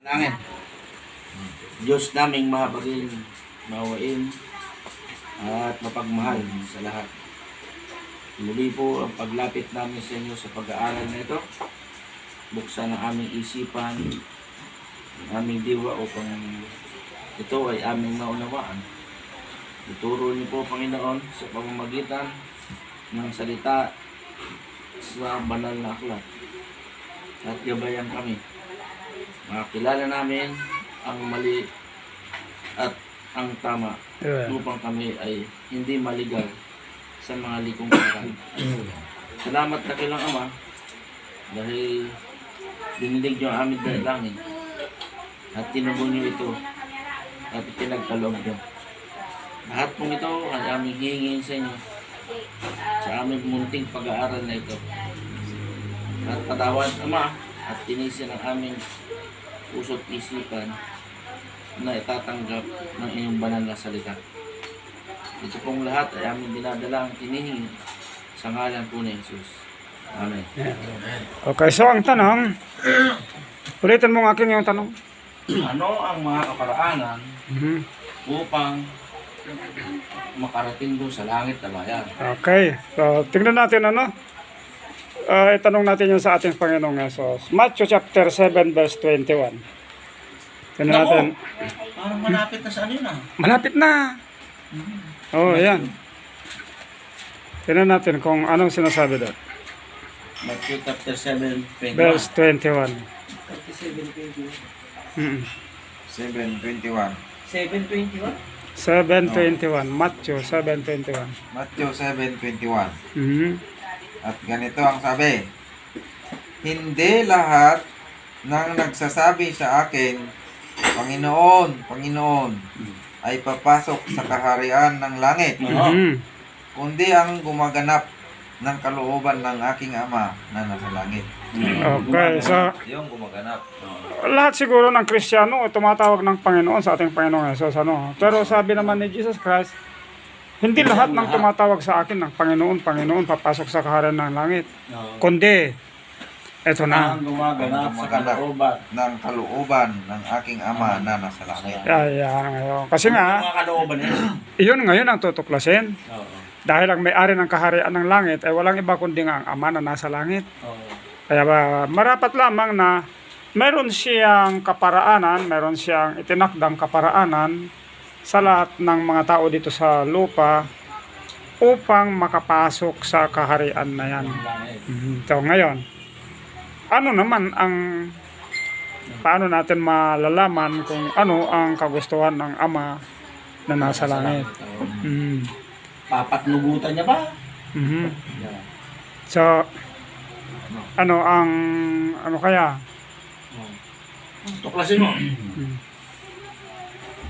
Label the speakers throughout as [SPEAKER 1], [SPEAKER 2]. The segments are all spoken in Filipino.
[SPEAKER 1] Langit. Diyos naming mahabagin, mawain, at mapagmahal sa lahat. Muli po ang paglapit namin sa inyo sa pag-aaral na ito. Buksan ang aming isipan, ang aming diwa upang ito ay aming maunawaan. Ituro niyo po, Panginoon, sa pamamagitan ng salita sa banal na aklat. At gabayan kami. Makakilala namin ang mali at ang tama upang kami ay hindi maligaw sa mga likong paraan. Salamat na kilang Ama dahil dinilig niyo ang aming dalangin at tinubong niyo ito at pinagkaloob niyo. Lahat pong ito ay aming hihingin sa inyo sa aming munting pag-aaral na ito. At patawad, Ama, at tinisin ang aming puso't isipan na itatanggap ng iyong banal na salita. Ito pong lahat ay aming dinadala ang tinihingi sa ngalan po ni Jesus. Amen.
[SPEAKER 2] Okay, so ang tanong, ulitin mo ng akin yung tanong.
[SPEAKER 1] Ano ang mga kaparaanan upang makarating doon sa langit na bayan?
[SPEAKER 2] Okay, so tingnan natin ano. Itanong natin yung sa ating Panginoong Yesus. Matthew chapter 7 verse 21. Tingnan natin.
[SPEAKER 1] Parang malapit na sa ano yun ah.
[SPEAKER 2] Malapit na. Oh, yan. Tingnan natin kung anong sinasabi doon.
[SPEAKER 1] Matthew chapter 7, 21.
[SPEAKER 2] Verse 21.
[SPEAKER 3] 7:21.
[SPEAKER 4] 7:21?
[SPEAKER 2] 7:21. Matthew 7:21.
[SPEAKER 3] Matthew 7:21.
[SPEAKER 2] Mhm.
[SPEAKER 3] At ganito ang sabi, hindi lahat ng nagsasabi sa akin, Panginoon, Panginoon, ay papasok sa kaharian ng langit,
[SPEAKER 2] Mhm.
[SPEAKER 3] kundi ang gumaganap ng kalooban ng aking Ama na nasa langit.
[SPEAKER 2] Okay, so
[SPEAKER 3] Yung gumaganap.
[SPEAKER 2] lahat siguro ng Kristiyano tumatawag ng Panginoon sa ating Panginoong Yesus, ano? Pero sabi naman ni Jesus Christ, hindi lahat ng tumatawag sa akin ng Panginoon, Panginoon, papasok sa kaharian ng langit. Kundi, eto na.
[SPEAKER 1] Ang gumaganap sa kalooban.
[SPEAKER 3] Ng kalooban ng aking Ama na nasa langit.
[SPEAKER 2] Yan, ngayon. Kasi nga,
[SPEAKER 1] Mga kalooban yan.
[SPEAKER 2] iyon ngayon ang tutuklasin.
[SPEAKER 1] Oo.
[SPEAKER 2] Dahil ang may-ari ng kaharian ng langit ay walang iba kundi nga ang Ama na nasa langit.
[SPEAKER 1] Oo.
[SPEAKER 2] Kaya marapat lamang na meron siyang kaparaanan, meron siyang itinakdang kaparaanan sa lahat ng mga tao dito sa lupa upang makapasok sa kaharian na yan.
[SPEAKER 1] Langit.
[SPEAKER 2] So ngayon, ano naman ang paano natin malalaman kung ano ang kagustuhan ng Ama na nasa langit?
[SPEAKER 1] Oo.
[SPEAKER 2] Mhm.
[SPEAKER 1] Papatnugutan niya ba?
[SPEAKER 2] Mhm.
[SPEAKER 1] Yan.
[SPEAKER 2] So ano ang ano kaya?
[SPEAKER 1] Tuklasin mo.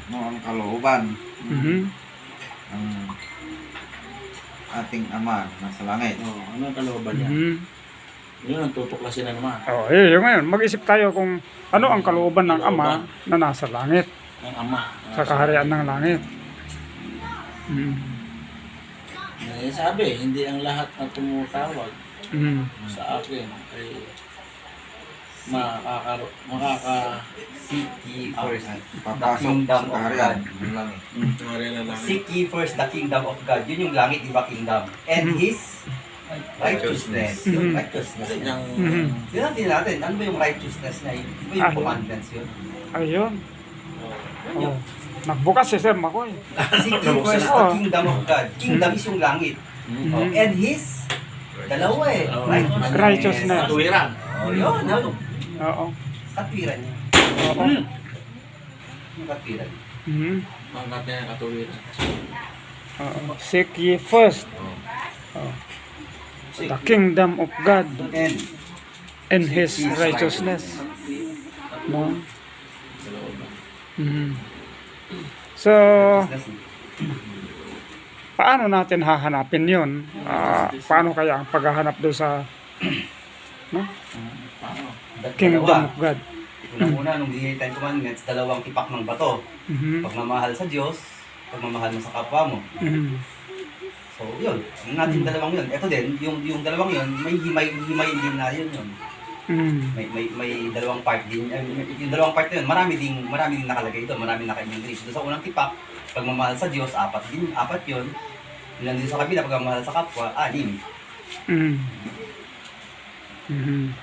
[SPEAKER 3] No, ang kalooban
[SPEAKER 2] Mhm.
[SPEAKER 3] ng ating Ama na nasa langit.
[SPEAKER 1] Oo. Ano ang kalooban niya?
[SPEAKER 2] Mhm.
[SPEAKER 1] Yun ang tutuklasin na naman.
[SPEAKER 2] Oh, yun ngayon. Mag-isip tayo kung ano ang kalooban ng Ama na nasa langit,
[SPEAKER 1] Ang Ama.
[SPEAKER 2] sa kaharian ng langit. Mhm.
[SPEAKER 1] Sabi, hindi ang lahat na tumutawag
[SPEAKER 2] Mhm.
[SPEAKER 1] sa akin ay
[SPEAKER 4] Seek ye first
[SPEAKER 3] Papasok sa kaharian ng langit.
[SPEAKER 4] Seek ye first the kingdom of God. Yun yung langit, iba kingdom. And His righteousness. Yung righteousness niya.
[SPEAKER 2] Mhm.
[SPEAKER 4] Tignan din natin, ano ba yung righteousness niya? Ano ba yung commandments yun?
[SPEAKER 2] Ayun. Oh. Nagbukas si Sir Makoy.
[SPEAKER 4] Seek ye first the kingdom of God. Kingdom is yung langit. Oh, and His, dalawa eh.
[SPEAKER 2] Righteousness.
[SPEAKER 1] Katuwiran.
[SPEAKER 4] Oh, yun. Ano?
[SPEAKER 2] Oo.
[SPEAKER 4] Katwiran niya.
[SPEAKER 2] Oo.
[SPEAKER 4] Yung katwiran.
[SPEAKER 2] Mhm.
[SPEAKER 1] Mangkat niya ang katuwiran.
[SPEAKER 2] Oo. Seek ye first the kingdom of God and His righteousness. No? Mhm. So, paano natin hahanapin yun? Paano kaya ang paghahanap doon sa no? Kingdom of God?
[SPEAKER 4] Una, nung dinili tayong commandments, dalawang ipak ng bato.
[SPEAKER 2] Mhm.
[SPEAKER 4] Pagmamahal sa Diyos, pagmamahal mo sa kapwa mo.
[SPEAKER 2] Mhm.
[SPEAKER 4] So, yun. Yung natin dalawang yun. Ito din, yung dalawang yun, may himay din na yun. May dalawang part din. Yung dalawang part na yun, marami ding nakalagay doon, marami naka-English. Doon sa unang tipak, pagmamahal sa Diyos, apat yun. Yung nandun sa kabila, pagmamahal sa kapwa, 6.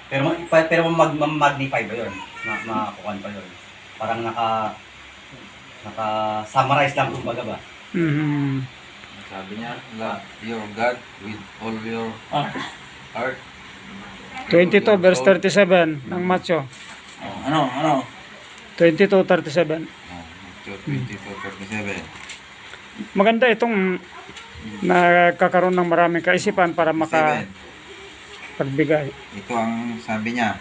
[SPEAKER 4] Pero mag-magnify ba yun? Makakuhan pa yun. Parang naka-summarize lang kumbaga ba?
[SPEAKER 3] Sabi niya, love your God with all your heart.
[SPEAKER 2] 22 verse 37 ng Matthew.
[SPEAKER 1] Ano?
[SPEAKER 2] 22:37.
[SPEAKER 3] Matthew 22:37.
[SPEAKER 2] Maganda itong nagkakaroon ng maraming kaisipan para
[SPEAKER 3] 7.
[SPEAKER 2] makapagbigay.
[SPEAKER 3] Ito ang sabi niya.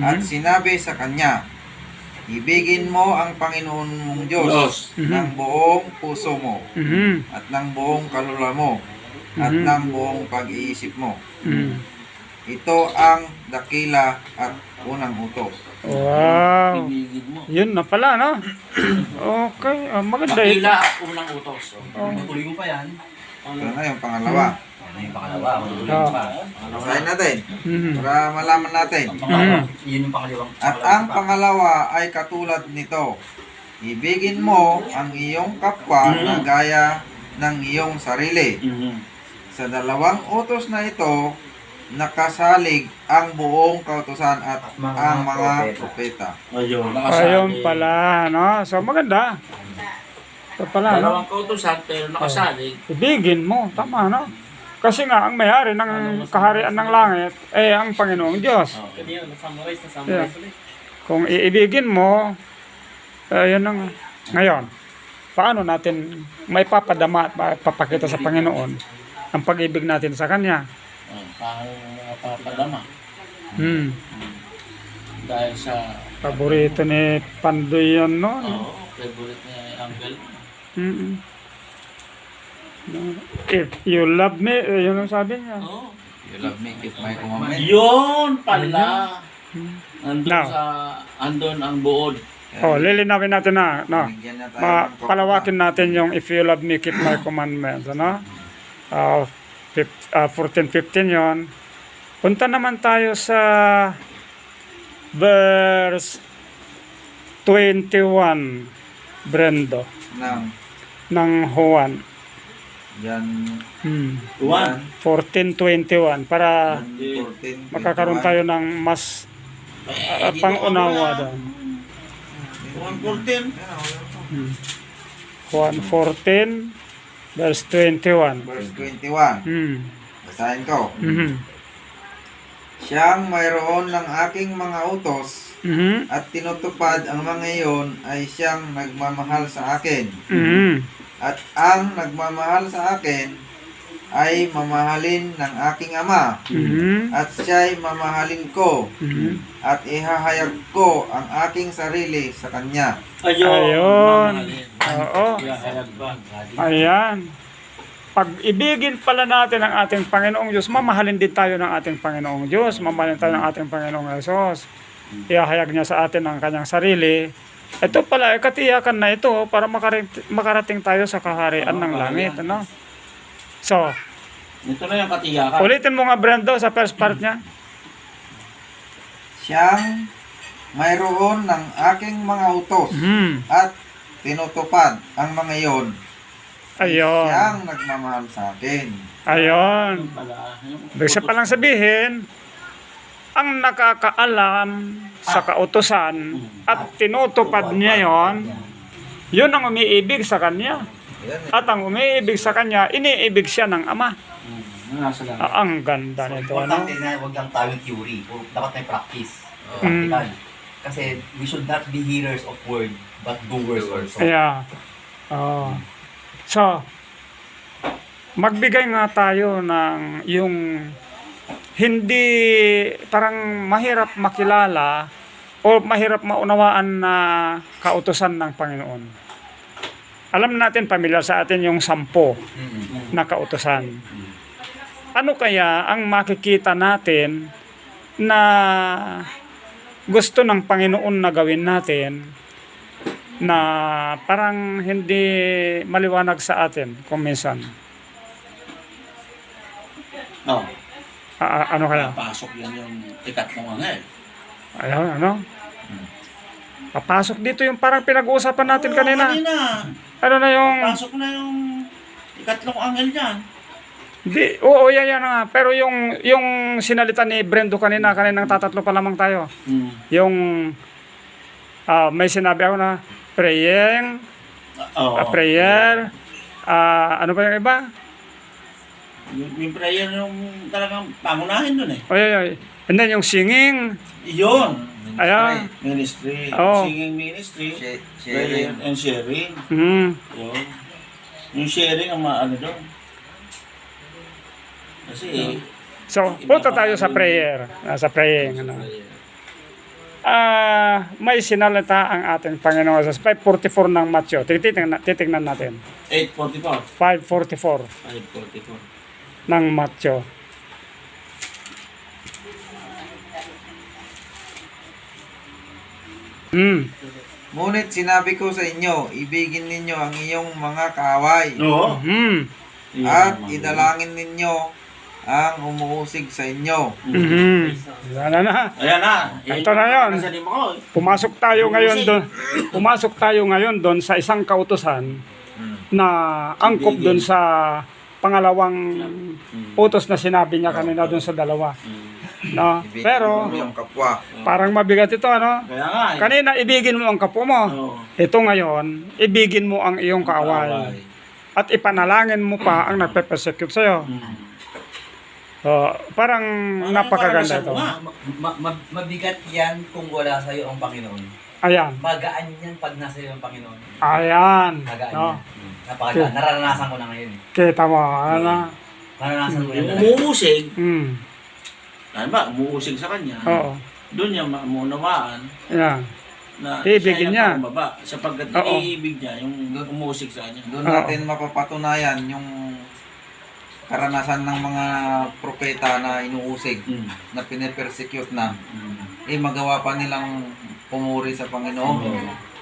[SPEAKER 3] At sinabi sa kanya, ibigin mo ang Panginoon mong Diyos ng buong puso mo, at ng buong kaluluwa mo, at ng buong pag-iisip mo. Ito ang dakila at unang utos.
[SPEAKER 2] Wow.
[SPEAKER 1] Ibigin mo.
[SPEAKER 2] Yun na pala, no? Okay. Maganda ito.
[SPEAKER 1] Dakila at unang utos.
[SPEAKER 4] Tuloy mo pa yan.
[SPEAKER 3] Ito na yung pangalawa.
[SPEAKER 4] Yan na yung pangalawa, tuloy mo pa.
[SPEAKER 3] Basahin natin para malaman natin.
[SPEAKER 4] Yun yung pangalawang.
[SPEAKER 3] At ang pangalawa ay katulad nito. Ibigin mo ang iyong kapwa na gaya ng iyong sarili. Sa dalawang utos na ito, nakasalig ang buong kautusan at ang mga propeta.
[SPEAKER 2] Ayun pala, no? So, maganda. Ito pala, no?
[SPEAKER 1] Dalawang kautusan pero nakasalig.
[SPEAKER 2] Ibigin mo. Tama, no? Kasi nga, ang may-ari ng kaharian ng langit, ang Panginoong Diyos. Yeah. Kung iibigin mo, yun ang ngayon. Paano natin may papadama at papakita sa Panginoon ang pag-ibig natin sa Kanya?
[SPEAKER 1] Papadama. Dahil sa
[SPEAKER 2] Paborito ni Pandoy yun, no?
[SPEAKER 1] favorite ni Uncle.
[SPEAKER 2] If you love me, yun ang sabi niya.
[SPEAKER 3] You love me, keep my commandments.
[SPEAKER 1] Yun pala.
[SPEAKER 2] Now.
[SPEAKER 1] Andun ang buod.
[SPEAKER 2] Lilinawin natin na, no?
[SPEAKER 3] Bigyan na tayo ng
[SPEAKER 2] Palawakin natin yung if you love me, keep my commandments, ano? 14:15 yon. Punta naman tayo sa verse 21, Brendo, ng Juan.
[SPEAKER 3] Yan.
[SPEAKER 2] 14:21 para
[SPEAKER 3] 14,
[SPEAKER 2] makakaroon tayo ng mas pangunawa doon.
[SPEAKER 1] 114.
[SPEAKER 2] Juan 14 verse 21.
[SPEAKER 3] Verse 21. Basahin ko. Siyang mayroon ng aking mga utos at tinutupad ang mga iyon ay siyang nagmamahal sa akin. At ang nagmamahal sa akin ay mamahalin ng aking ama. At siya'y mamahalin ko. At ihahayag ko ang aking sarili sa kanya.
[SPEAKER 2] Ayun. Oo. Ayan. Pag ibigin pala natin ang ating Panginoong Diyos, mamahalin din tayo ng ating Panginoong Diyos. Mamahalin tayo ng ating Panginoong Yesus. Ihahayag niya sa atin ang kanyang sarili. Ito pala, katiyakan na ito para makarating tayo sa kaharian ng langit. Ano? So,
[SPEAKER 1] ito na yung katiyakan.
[SPEAKER 2] ulitin mo nga, Brendo, sa first part niya.
[SPEAKER 3] Siyang mayroon ng aking mga utos at tinutupad ang mga iyon.
[SPEAKER 2] Ayun.
[SPEAKER 3] Siyang nagmamahal sa akin.
[SPEAKER 2] Ayun. Ibig palang sabihin, ang nakakaalam sa kautusan at tinutupad niya yun ang umiibig sa kanya. At ang umiibig sa kanya, iniibig siya ng Ama. Ang ganda nito, ano?
[SPEAKER 4] Importante na huwag lang tayong theory. Dapat may practice. Practical. Kasi we should not be hearers of word, but doers also.
[SPEAKER 2] Yeah. So, magbigay nga tayo ng yung hindi parang mahirap makilala o mahirap maunawaan na kautusan ng Panginoon. Alam natin, pamilyar sa atin yung 10 na kautusan. Ano kaya ang makikita natin na gusto ng Panginoon na gawin natin na parang hindi maliwanag sa atin kung minsan?
[SPEAKER 1] No.
[SPEAKER 2] Ano kaya?
[SPEAKER 1] Pasok yan yung ikatlong angel.
[SPEAKER 2] Ayun, ano? Papasok dito yung parang pinag-uusapan natin kanina. Ano na yung...
[SPEAKER 1] Pasok na yung ikatlong angel dyan.
[SPEAKER 2] Di, oo, yan nga. Pero yung sinalita ni Brendo kaninang tatatlo pa lamang tayo. Yung may sinabi ako na praying, prayer, ano pa yung iba?
[SPEAKER 1] Yung prayer yung talagang pangunahin dun eh.
[SPEAKER 2] Oy. And then yung singing,
[SPEAKER 1] Yun.
[SPEAKER 2] ayan.
[SPEAKER 1] Ministry.
[SPEAKER 2] Oo.
[SPEAKER 1] Singing ministry.
[SPEAKER 3] Sharing.
[SPEAKER 1] Prayer and sharing. Yun. Yung sharing ang ano doon. Kasi
[SPEAKER 2] So, punta tayo sa prayer. Sa praying. Ano. May sinalita ang ating Panginoon sa 5:44 ng Matthew. Titignan natin.
[SPEAKER 1] 8:44.
[SPEAKER 2] 5:44
[SPEAKER 1] 5:44.
[SPEAKER 2] ng Matthew.
[SPEAKER 3] Ngunit sinabi ko sa inyo, ibigin ninyo ang iyong mga kaaway
[SPEAKER 1] Oo.
[SPEAKER 3] at idalangin ninyo ang umuusig sa inyo.
[SPEAKER 2] Yan na.
[SPEAKER 1] Ayan na.
[SPEAKER 2] Ito na yun.
[SPEAKER 1] Nasalim ako.
[SPEAKER 2] Pumasok tayo ngayon doon sa isang kautusan na angkop doon sa pangalawang utos na sinabi niya kanina doon sa dalawa. No?
[SPEAKER 3] Ibigin
[SPEAKER 2] Pero
[SPEAKER 3] mo yung kapwa.
[SPEAKER 2] parang mabigat ito, ano?
[SPEAKER 1] Kaya nga eh.
[SPEAKER 2] Kanina ibigin mo ang kapwa mo.
[SPEAKER 1] Oo.
[SPEAKER 2] Ito ngayon, ibigin mo ang iyong kaaway. At ipanalangin mo pa ang nagpe-persecute sa'yo. Parang napakaganda ito.
[SPEAKER 4] Mabigat yan kung wala sa'yo ang Panginoon.
[SPEAKER 2] Ayan.
[SPEAKER 4] Magaan yan pag nasa iyo ang Panginoon.
[SPEAKER 2] Ayan.
[SPEAKER 4] Magaan
[SPEAKER 2] No?
[SPEAKER 4] yan. Napakagaan. Nararanasan ko na ngayon.
[SPEAKER 2] Kita mo. Ano?
[SPEAKER 4] Nararanasan ko yan.
[SPEAKER 1] Yung umuusig,
[SPEAKER 2] Mm.
[SPEAKER 1] ano ba, umuusig sa kanya.
[SPEAKER 2] Oo.
[SPEAKER 1] Doon niya maunawaan
[SPEAKER 2] Ayan.
[SPEAKER 1] na
[SPEAKER 2] Ibigin niya.
[SPEAKER 1] siya yung pababa. Sapagkat
[SPEAKER 2] Oo.
[SPEAKER 1] iniibig niya yung umusig sa kanya.
[SPEAKER 3] Doon natin mapapatunayan yung karanasan ng mga propeta na inuusig, na pinipersecute na, magawa pa nilang pumuri sa Panginoon.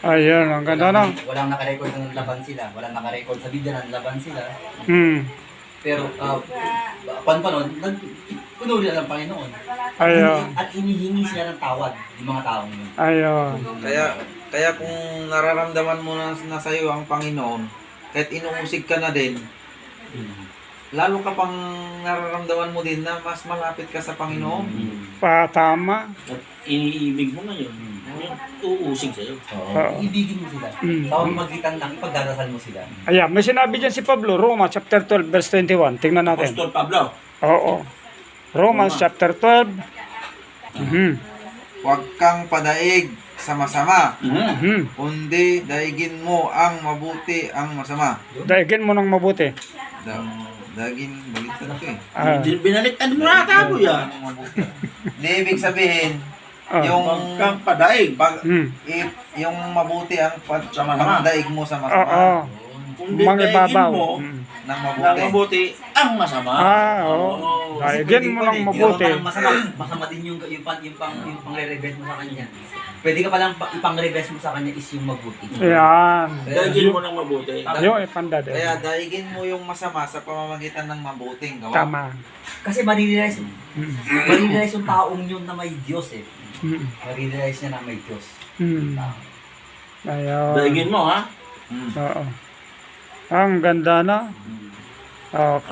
[SPEAKER 2] Ayun. Ang ganda na.
[SPEAKER 4] Walang nakarecord ng laban sila. Walang nakarecord sa Biblia ng laban sila. Pero, panon, nagpunuli na ng Panginoon.
[SPEAKER 2] Ayun.
[SPEAKER 4] At hinihingi sila ng tawad, yung mga taong yun.
[SPEAKER 2] Ayun.
[SPEAKER 3] Kaya kung nararamdaman mo na sa iyo ang Panginoon, kahit inuusig ka na din, lalo ka pang nararamdaman mo din na mas malapit ka sa Panginoon.
[SPEAKER 2] Patama.
[SPEAKER 1] At iniibig mo ngayon. Yung uusig sa'yo.
[SPEAKER 2] Oo.
[SPEAKER 4] Ibigin mo sila. Sa magitan lang, ipagdarasal mo sila.
[SPEAKER 2] Ayan. May sinabi dyan si Pablo, Roma chapter 12 verse 21. Tingnan natin.
[SPEAKER 1] Apostol Pablo.
[SPEAKER 2] Oo. Romans chapter 12.
[SPEAKER 3] Huwag kang padaig sa masama,
[SPEAKER 2] Mhm.
[SPEAKER 3] kundi daigin mo ang mabuti ang masama.
[SPEAKER 2] Daigin mo ng mabuti.
[SPEAKER 3] Dagin, baliktad ko eh.
[SPEAKER 1] Binaliktad mo na tabo yan.
[SPEAKER 3] Ang mabuti. Di ibig sabihin,
[SPEAKER 2] Ah.
[SPEAKER 3] yung
[SPEAKER 1] Huwag kang padaig.
[SPEAKER 3] yung mabuti ang
[SPEAKER 1] Sa masama.
[SPEAKER 3] pagdaig mo sa
[SPEAKER 2] Oo.
[SPEAKER 3] masama
[SPEAKER 1] Kundi
[SPEAKER 2] Mangibabaw.
[SPEAKER 1] daigin mo
[SPEAKER 3] ng
[SPEAKER 1] ng
[SPEAKER 3] mabuti.
[SPEAKER 1] mabuti ang masama.
[SPEAKER 2] Oo. Daigin mo ng mabuti.
[SPEAKER 4] Masama din yung pang-re-reverse mo sa kanya. Pwede ka palang ipang-reverse mo sa kanya is yung mabuti.
[SPEAKER 2] Ayan.
[SPEAKER 1] Daigin mo ng mabuti.
[SPEAKER 2] Yung ipandade.
[SPEAKER 3] Kaya daigin mo yung masama sa pamamagitan ng mabuting gawa.
[SPEAKER 2] Tama.
[SPEAKER 4] Kasi marirealize yung taong yun na may Diyos eh. Marirealize niya na may Diyos.
[SPEAKER 2] Ayun.
[SPEAKER 1] Daigin mo ha.
[SPEAKER 2] Oo. Ang ganda na. Okay.